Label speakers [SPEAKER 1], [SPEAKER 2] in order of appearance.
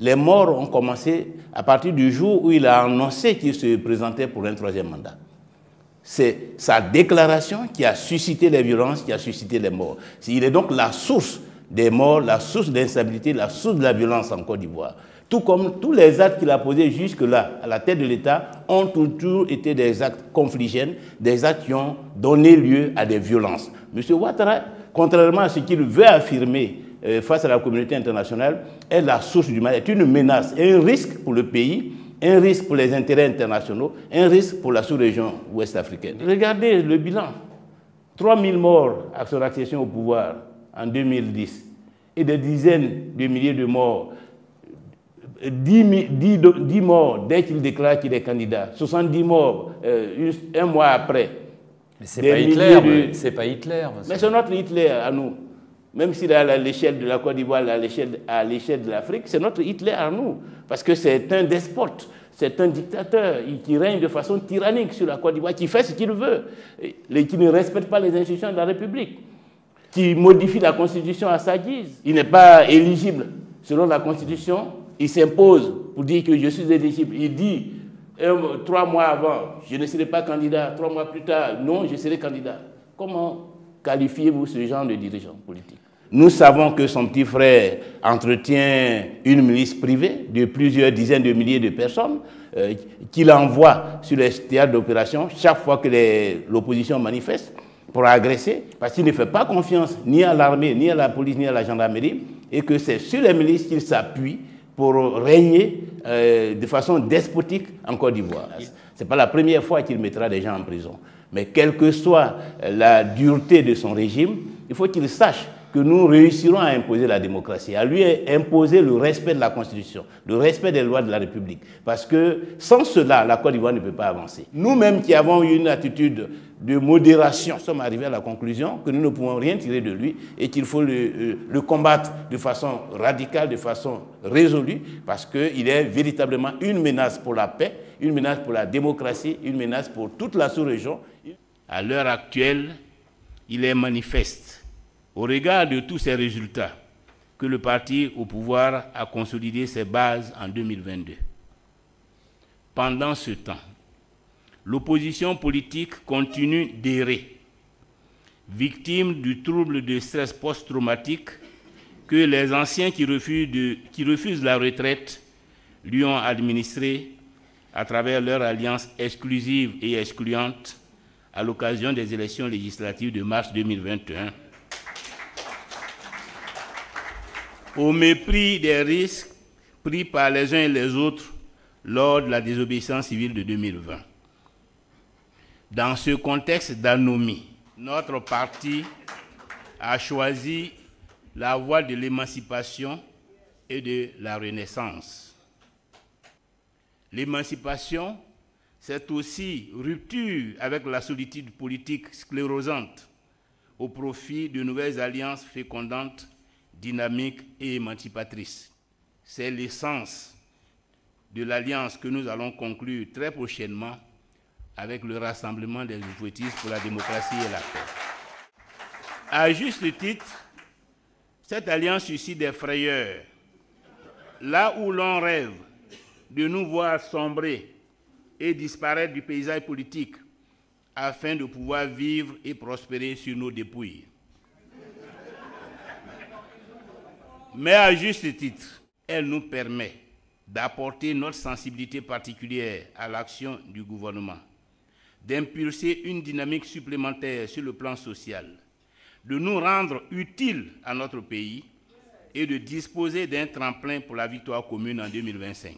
[SPEAKER 1] Les morts ont commencé à partir du jour où il a annoncé qu'il se présentait pour un troisième mandat. C'est sa déclaration qui a suscité les violences, qui a suscité les morts. Il est donc la source des morts, la source d'instabilité, la source de la violence en Côte d'Ivoire. Tout comme tous les actes qu'il a posés jusque-là à la tête de l'État ont toujours été des actes confligènes, des actes qui ont donné lieu à des violences. M. Ouattara, contrairement à ce qu'il veut affirmer face à la communauté internationale, est la source du mal, est une menace, un risque pour le pays, un risque pour les intérêts internationaux, un risque pour la sous-région ouest-africaine. Regardez le bilan. 3000 morts à son accession au pouvoir en 2010 et des dizaines de milliers de morts. 10 morts dès qu'il déclare qu'il est candidat. 70 morts un mois après.
[SPEAKER 2] Mais c'est pas Hitler. C'est pas Hitler.
[SPEAKER 1] Mais c'est notre Hitler à nous. Même s'il est à l'échelle de la Côte d'Ivoire, à l'échelle de l'Afrique, c'est notre Hitler à nous. Parce que c'est un despote, c'est un dictateur qui règne de façon tyrannique sur la Côte d'Ivoire, qui fait ce qu'il veut, qui ne respecte pas les institutions de la République, qui modifie la Constitution à sa guise. Il n'est pas éligible selon la Constitution. Il s'impose pour dire que je suis éligible. Il dit 3 mois avant, je ne serai pas candidat. 3 mois plus tard, non, je serai candidat. Comment qualifiez-vous ce genre de dirigeant politique? Nous savons que son petit frère entretient une milice privée de plusieurs dizaines de milliers de personnes qu'il envoie sur les théâtres d'opération chaque fois que l'opposition manifeste pour agresser, parce qu'il ne fait pas confiance ni à l'armée, ni à la police, ni à la gendarmerie, et que c'est sur les milices qu'il s'appuie pour régner de façon despotique en Côte d'Ivoire. Ce n'est pas la première fois qu'il mettra des gens en prison. Mais quelle que soit la dureté de son régime, il faut qu'il sache que nous réussirons à imposer la démocratie, à lui imposer le respect de la Constitution, le respect des lois de la République. Parce que sans cela, la Côte d'Ivoire ne peut pas avancer. Nous-mêmes qui avons eu une attitude de modération, nous sommes arrivés à la conclusion que nous ne pouvons rien tirer de lui et qu'il faut le combattre de façon radicale, de façon résolue, parce qu'il est véritablement une menace pour la paix, une menace pour la démocratie, une menace pour toute la sous-région. À l'heure actuelle, il est manifeste, au regard de tous ces résultats, que le parti au pouvoir a consolidé ses bases en 2022. Pendant ce temps, l'opposition politique continue d'errer, victime du trouble de stress post-traumatique que les anciens qui refusent la retraite lui ont administré à travers leur alliance exclusive et excluante à l'occasion des élections législatives de mars 2021. Au mépris des risques pris par les uns et les autres lors de la désobéissance civile de 2020. Dans ce contexte d'anomie, notre parti a choisi la voie de l'émancipation et de la renaissance. L'émancipation, c'est aussi rupture avec la solitude politique sclérosante au profit de nouvelles alliances fécondantes, dynamiques et émancipatrices. C'est l'essence de l'alliance que nous allons conclure très prochainement avec le Rassemblement des oufouettistes pour la démocratie et la paix. À juste titre, cette alliance suscite des frayeurs. Là où l'on rêve de nous voir sombrer et disparaître du paysage politique afin de pouvoir vivre et prospérer sur nos dépouilles. Mais à juste titre, elle nous permet d'apporter notre sensibilité particulière à l'action du gouvernement, d'impulser une dynamique supplémentaire sur le plan social, de nous rendre utiles à notre pays et de disposer d'un tremplin pour la victoire commune en 2025.